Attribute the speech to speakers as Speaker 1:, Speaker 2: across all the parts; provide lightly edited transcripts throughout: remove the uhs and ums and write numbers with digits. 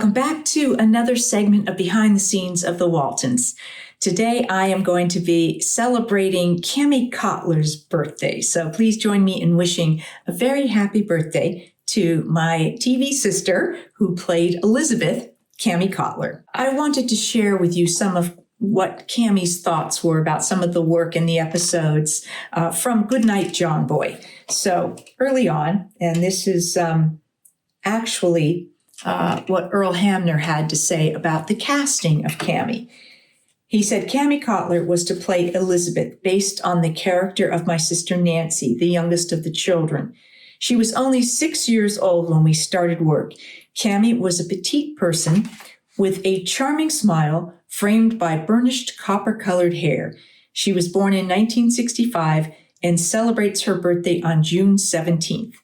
Speaker 1: Welcome back to another segment of Behind the Scenes of the Waltons. Today, I am going to be celebrating Kami Cotler's birthday. So please join me in wishing a very happy birthday to my TV sister who played Elizabeth, Kami Cotler. I wanted to share with you some of what Kami's thoughts were about some of the work in the episodes from Goodnight John Boy. So early on, and this is actually what Earl Hamner had to say about the casting of Kami. He said, Kami Cotler was to play Elizabeth based on the character of my sister Nancy, the youngest of the children. She was only 6 years old when we started work. Kami was a petite person with a charming smile framed by burnished copper-colored hair. She was born in 1965 and celebrates her birthday on June 17th.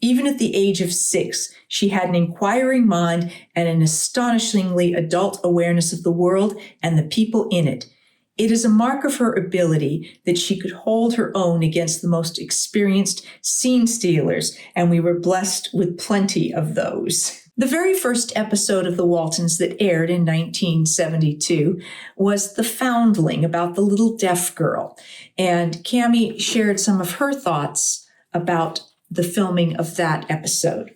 Speaker 1: Even at the age of 6, she had an inquiring mind and an astonishingly adult awareness of the world and the people in it. It is a mark of her ability that she could hold her own against the most experienced scene stealers, and we were blessed with plenty of those. The very first episode of The Waltons that aired in 1972 was The Foundling, about the little deaf girl. And Kami shared some of her thoughts about the filming of that episode.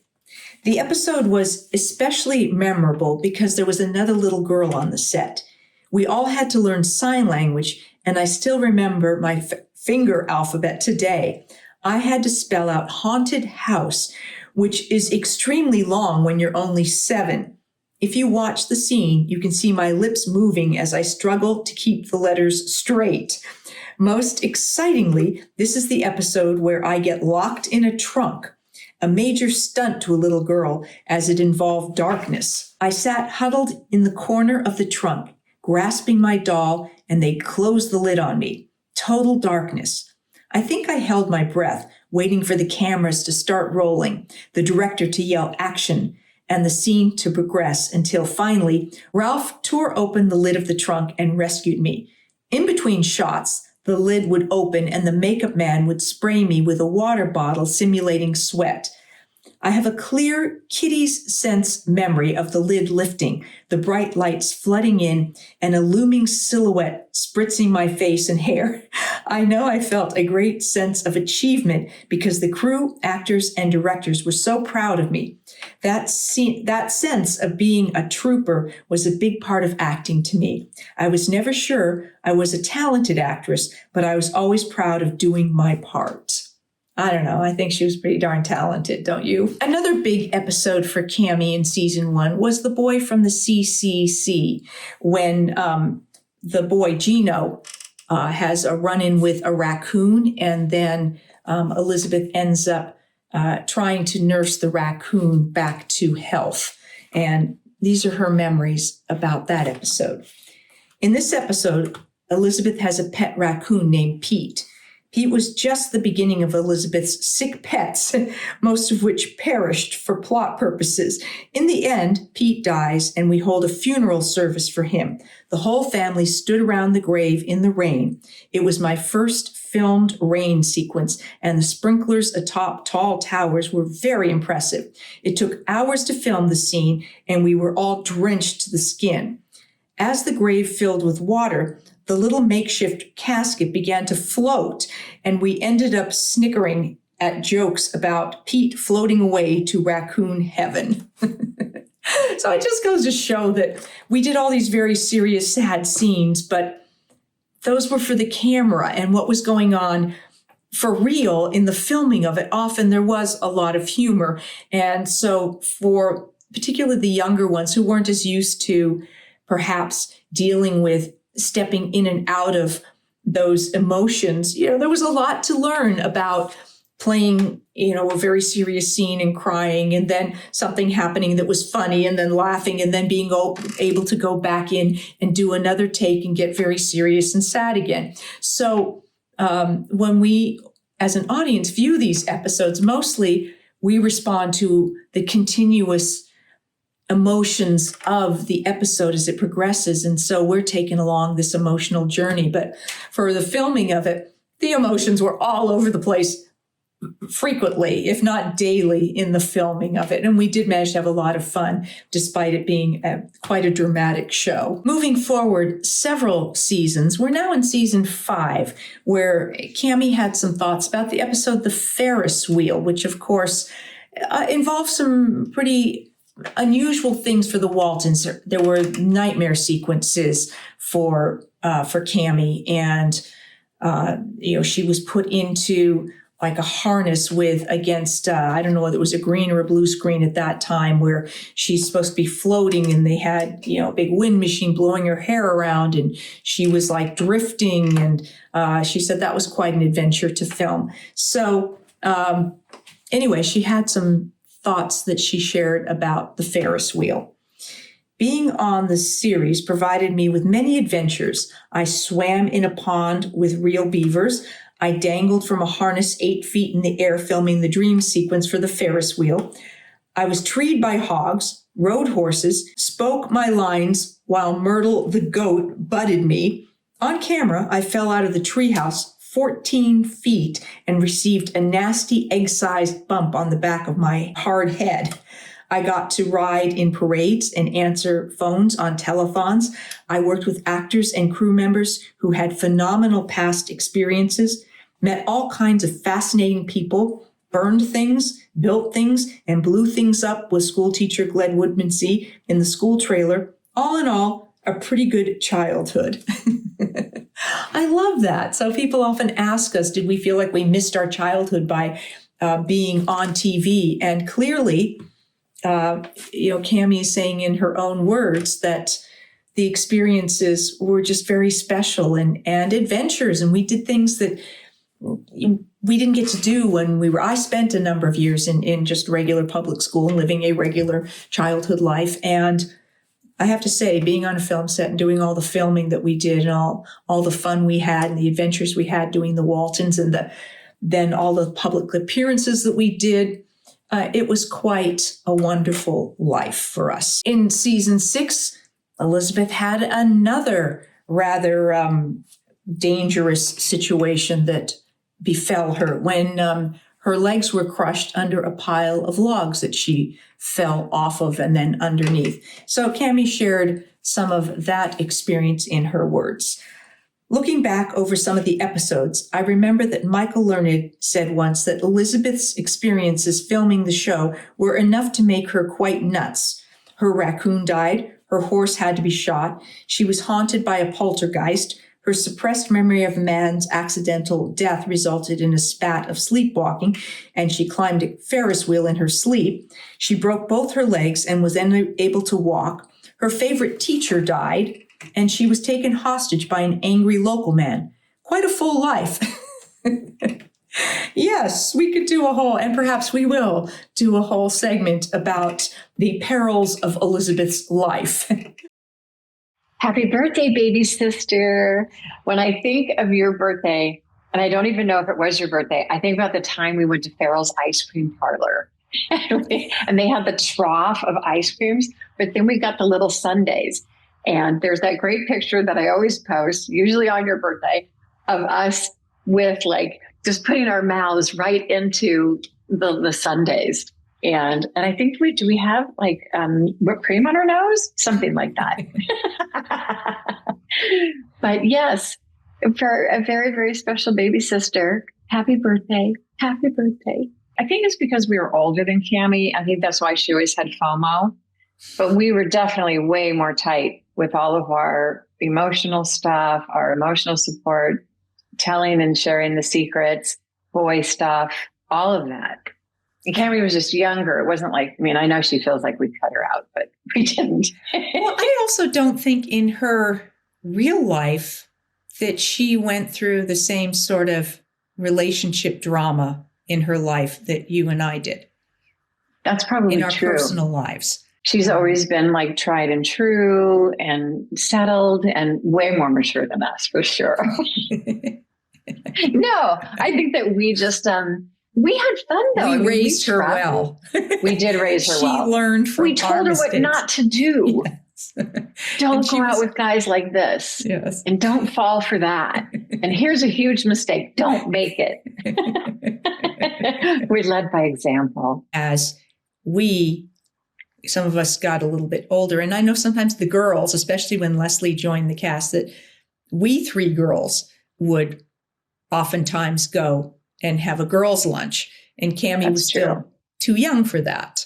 Speaker 1: The episode was especially memorable because there was another little girl on the set. We all had to learn sign language, and I still remember my finger alphabet today. I had to spell out haunted house, which is extremely long when you're only 7. If you watch the scene, you can see my lips moving as I struggle to keep the letters straight. Most excitingly, this is the episode where I get locked in a trunk, a major stunt to a little girl as it involved darkness. I sat huddled in the corner of the trunk, grasping my doll, and they closed the lid on me. Total darkness. I think I held my breath, waiting for the cameras to start rolling, the director to yell action, and the scene to progress until finally, Ralph tore open the lid of the trunk and rescued me. In between shots, the lid would open and the makeup man would spray me with a water bottle simulating sweat. I have a clear kitty's sense memory of the lid lifting, the bright lights flooding in, and a looming silhouette spritzing my face and hair. I know I felt a great sense of achievement because the crew, actors, and directors were so proud of me. That sense of being a trooper was a big part of acting to me. I was never sure I was a talented actress, but I was always proud of doing my part. I don't know. I think she was pretty darn talented, don't you? Another big episode for Kami in season 1 was The Boy from the CCC, when the boy Gino has a run-in with a raccoon, and then Elizabeth ends up trying to nurse the raccoon back to health. And these are her memories about that episode. In this episode, Elizabeth has a pet raccoon named Pete. Pete was just the beginning of Elizabeth's sick pets, most of which perished for plot purposes. In the end, Pete dies, and we hold a funeral service for him. The whole family stood around the grave in the rain. It was my first filmed rain sequence, and the sprinklers atop tall towers were very impressive. It took hours to film the scene, and we were all drenched to the skin. As the grave filled with water, the little makeshift casket began to float, and we ended up snickering at jokes about Pete floating away to raccoon heaven. So it just goes to show that we did all these very serious, sad scenes, but those were for the camera, and what was going on for real in the filming of it. Often there was a lot of humor. And so for particularly the younger ones who weren't as used to perhaps dealing with stepping in and out of those emotions, there was a lot to learn about playing, a very serious scene and crying, and then something happening that was funny, and then laughing, and then being able to go back in and do another take and get very serious and sad again. So when we, as an audience, view these episodes, mostly we respond to the continuous emotions of the episode as it progresses. And so we're taken along this emotional journey. But for the filming of it, the emotions were all over the place frequently, if not daily, in the filming of it. And we did manage to have a lot of fun, despite it being quite a dramatic show. Moving forward several seasons, we're now in season 5, where Kami had some thoughts about the episode The Ferris Wheel, which, of course, involved some pretty unusual things for the Waltons. There were nightmare sequences for Kami, and she was put into like a harness against I don't know whether it was a green or a blue screen at that time, where she's supposed to be floating, and they had, a big wind machine blowing her hair around, and she was like drifting. And she said that was quite an adventure to film. So anyway, she had some thoughts that she shared about the Ferris wheel. Being on the series provided me with many adventures. I swam in a pond with real beavers. I dangled from a harness 8 feet in the air filming the dream sequence for the Ferris wheel. I was treed by hogs, rode horses, spoke my lines while Myrtle the goat butted me. On camera, I fell out of the treehouse 14 feet and received a nasty egg-sized bump on the back of my hard head. I got to ride in parades and answer phones on telethons. I worked with actors and crew members who had phenomenal past experiences, met all kinds of fascinating people, burned things, built things, and blew things up with school teacher Glenn Woodmansey in the school trailer. All in all, a pretty good childhood. I love that. So people often ask us, did we feel like we missed our childhood by being on TV? And clearly, Kami is saying in her own words that the experiences were just very special and adventures. And we did things that we didn't get to do when I spent a number of years in just regular public school and living a regular childhood life. And I have to say, being on a film set and doing all the filming that we did and all the fun we had and the adventures we had doing the Waltons and then all the public appearances that we did, it was quite a wonderful life for us. In season 6, Elizabeth had another rather dangerous situation that befell her when her legs were crushed under a pile of logs that she fell off of and then underneath. So Kami shared some of that experience in her words. Looking back over some of the episodes, I remember that Michael Learned said once that Elizabeth's experiences filming the show were enough to make her quite nuts. Her raccoon died. Her horse had to be shot. She was haunted by a poltergeist. Her suppressed memory of a man's accidental death resulted in a spat of sleepwalking, and she climbed a Ferris wheel in her sleep. She broke both her legs and was then able to walk. Her favorite teacher died, and she was taken hostage by an angry local man. Quite a full life. Yes, we could do and perhaps we will do a whole segment about the perils of Elizabeth's life.
Speaker 2: Happy birthday, baby sister. When I think of your birthday, and I don't even know if it was your birthday, I think about the time we went to Farrell's ice cream parlor. And they had the trough of ice creams, but then we got the little sundaes. And there's that great picture that I always post, usually on your birthday, of us with just putting our mouths right into the sundaes. And I think do we have whipped cream on our nose? Something like that. But yes, for a very, very special baby sister, happy birthday. Happy birthday. I think it's because we were older than Kami. I think that's why she always had FOMO. But we were definitely way more tight with all of our emotional stuff, our emotional support, telling and sharing the secrets, boy stuff, all of that. And Kami was just younger. It wasn't I know she feels like we cut her out, but we didn't.
Speaker 1: Well, I also don't think in her real life that she went through the same sort of relationship drama in her life that you and I did.
Speaker 2: That's probably
Speaker 1: in our
Speaker 2: true.
Speaker 1: Personal lives.
Speaker 2: She's always been tried and true and settled and way more mature than us, for sure. No, I think that we just, we had fun though.
Speaker 1: We raised her well.
Speaker 2: We did raise her well.
Speaker 1: She learned from
Speaker 2: We told her what not to do. Yes. Don't go out with guys like this.
Speaker 1: Yes.
Speaker 2: And don't fall for that. And here's a huge mistake. Don't make it. We led by example.
Speaker 1: As some of us got a little bit older, and I know sometimes the girls, especially when Leslie joined the cast, that we three girls would oftentimes go and have a girls' lunch, and Kami was still too young for that.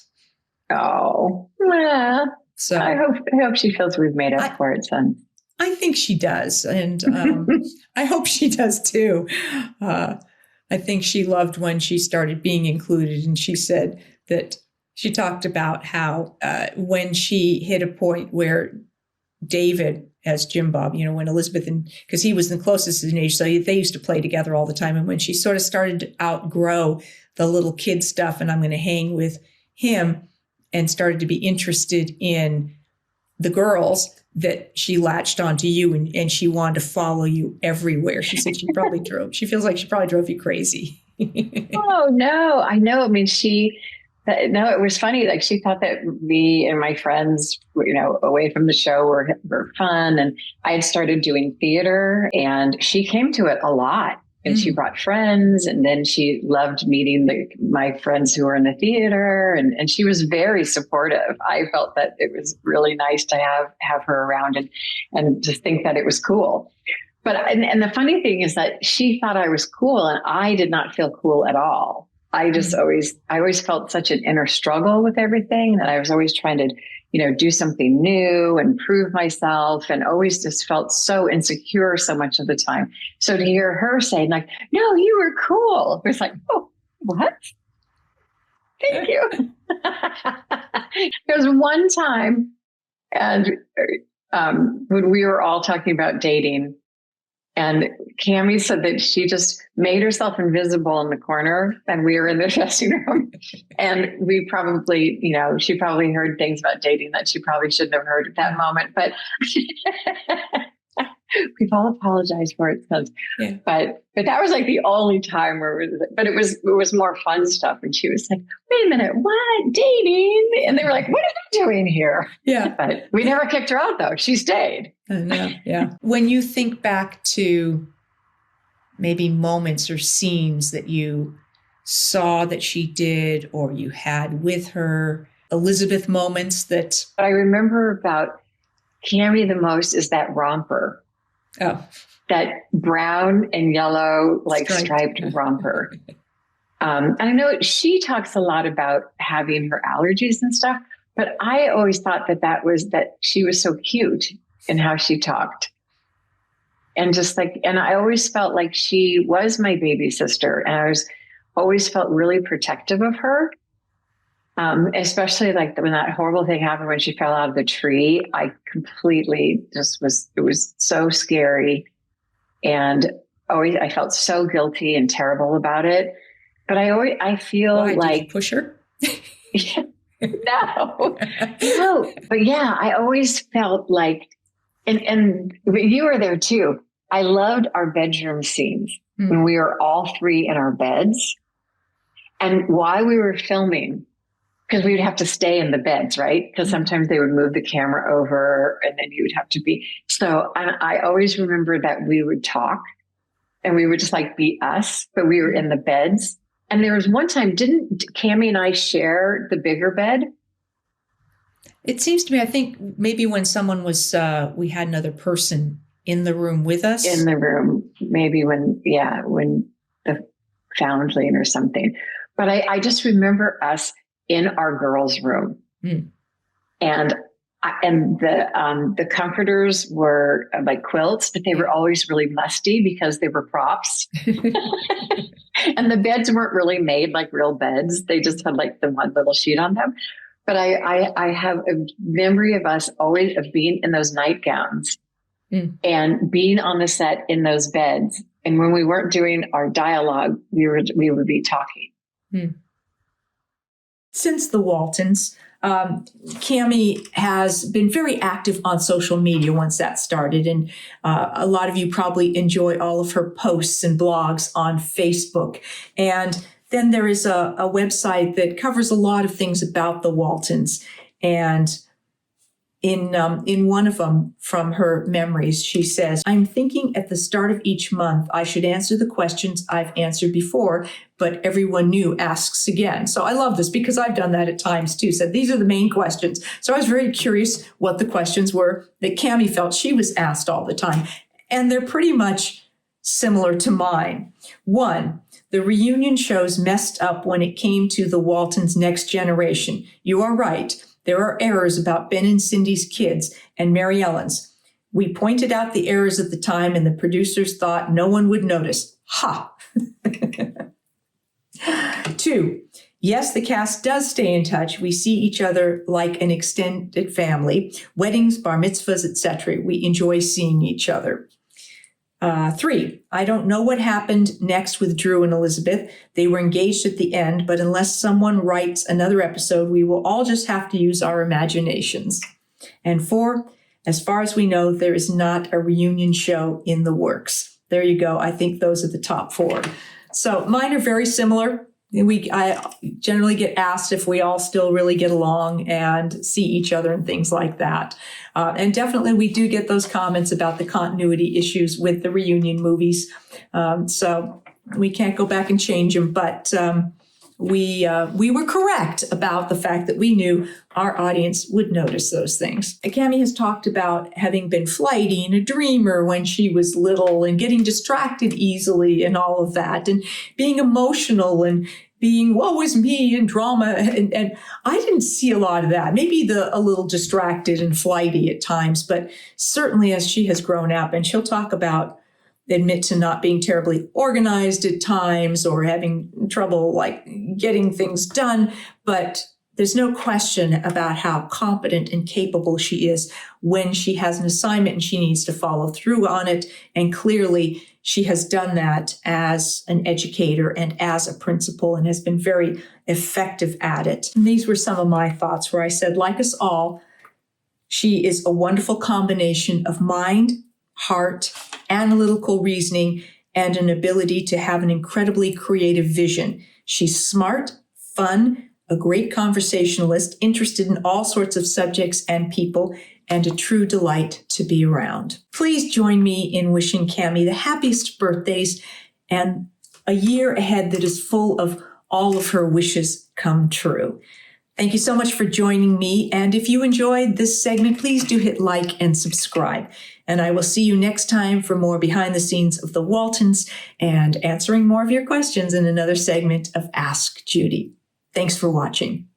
Speaker 2: Oh, yeah.
Speaker 1: So
Speaker 2: I hope she feels we've made up for it, son.
Speaker 1: I think she does, and I hope she does too. I think she loved when she started being included, and she said that she talked about how when she hit a point where David, as Jim Bob, when Elizabeth, because he was the closest in age, so they used to play together all the time. And when she sort of started to outgrow the little kid stuff, and I'm going to hang with him, and started to be interested in the girls, that she latched onto you and she wanted to follow you everywhere. She said she feels like she probably drove you crazy.
Speaker 2: Oh, no, I know. I mean, it was funny. Like, she thought that me and my friends, away from the show were fun. And I had started doing theater, and she came to it a lot. And she brought friends, and then she loved meeting my friends who were in the theater, and she was very supportive. I felt that it was really nice to have her around and just think that it was cool. But and the funny thing is that she thought I was cool, and I did not feel cool at all. I always felt such an inner struggle with everything, that I was always trying to, do something new and prove myself, and always just felt so insecure so much of the time. So to hear her say, like, no, you were cool, it was like, oh, what? Thank you. There was one time, and when we were all talking about dating, and Kami said that she just made herself invisible in the corner, and we were in the dressing room, and we probably, she probably heard things about dating that she probably shouldn't have heard at that moment, but we've all apologized for it since. Yeah. But that was like the only time it was more fun stuff. And she was like, wait a minute, what? Dating? And they were like, what are you doing here? Yeah. But we never kicked her out, though. She stayed.
Speaker 1: I know. Yeah. When you think back to maybe moments or scenes that you saw that she did or you had with her, Elizabeth moments that...
Speaker 2: What I remember about Kami the most is that romper.
Speaker 1: Oh.
Speaker 2: That brown and yellow, striped romper. And I know she talks a lot about having her allergies and stuff, but I always thought that she was so cute in how she talked. And and I always felt like she was my baby sister, and I always felt really protective of her. Especially when that horrible thing happened when she fell out of the tree, I completely it was so scary. And I felt so guilty and terrible about it. But I feel
Speaker 1: Why,
Speaker 2: like...
Speaker 1: Did you push her?
Speaker 2: No, but yeah, I always felt like, and you were there too. I loved our bedroom scenes when we were all three in our beds, and while we were filming, because we would have to stay in the beds, right? Because sometimes they would move the camera over, and then you would have to be. So I always remember that we would talk, and we would just be us, but we were in the beds. And there was one time, didn't Kami and I share the bigger bed?
Speaker 1: It seems to me, I think maybe when someone was, we had another person in the room with us.
Speaker 2: In the room, maybe when the foundling or something. But I just remember us in our girls' room. And the comforters were like quilts, but they were always really musty because they were props. And the beds weren't really made like real beds. They just had the one little sheet on them. But I have a memory of us always of being in those nightgowns and being on the set in those beds. And when we weren't doing our dialogue, we would be talking.
Speaker 1: Since the Waltons, Kami has been very active on social media once that started. And a lot of you probably enjoy all of her posts and blogs on Facebook. And then there is a website that covers a lot of things about the Waltons. And In one of them from her memories, she says, "I'm thinking at the start of each month, I should answer the questions I've answered before, but everyone new asks again." So I love this because I've done that at times too. Said these are the main questions. So I was very curious what the questions were that Kami felt she was asked all the time. And they're pretty much similar to mine. One, the reunion shows messed up when it came to the Waltons' next generation. You are right. There are errors about Ben and Cindy's kids and Mary Ellen's. We pointed out the errors at the time, and the producers thought no one would notice. Ha! 2, yes, the cast does stay in touch. We see each other like an extended family. Weddings, bar mitzvahs, etc. We enjoy seeing each other. 3, I don't know what happened next with Drew and Elizabeth. They were engaged at the end, but unless someone writes another episode, we will all just have to use our imaginations. And 4, as far as we know, there is not a reunion show in the works. There you go. I think those are the top 4. So mine are very similar. I generally get asked if we all still really get along and see each other and things like that. And definitely we do get those comments about the continuity issues with the reunion movies. So we can't go back and change them, but we were correct about the fact that we knew our audience would notice those things. Kami has talked about having been flighty and a dreamer when she was little and getting distracted easily and all of that, and being emotional and being woe is me and drama. And I didn't see a lot of that. Maybe a little distracted and flighty at times, but certainly as she has grown up, and she'll admit to not being terribly organized at times or having trouble like getting things done. But there's no question about how competent and capable she is when she has an assignment and she needs to follow through on it. And clearly she has done that as an educator and as a principal and has been very effective at it. And these were some of my thoughts where I said, like us all, she is a wonderful combination of mind, heart, analytical reasoning, and an ability to have an incredibly creative vision. She's smart, fun, a great conversationalist, interested in all sorts of subjects and people, and a true delight to be around. Please join me in wishing Kami the happiest birthdays and a year ahead that is full of all of her wishes come true. Thank you so much for joining me. And if you enjoyed this segment, please do hit like and subscribe. And I will see you next time for more behind the scenes of the Waltons and answering more of your questions in another segment of Ask Judy. Thanks for watching.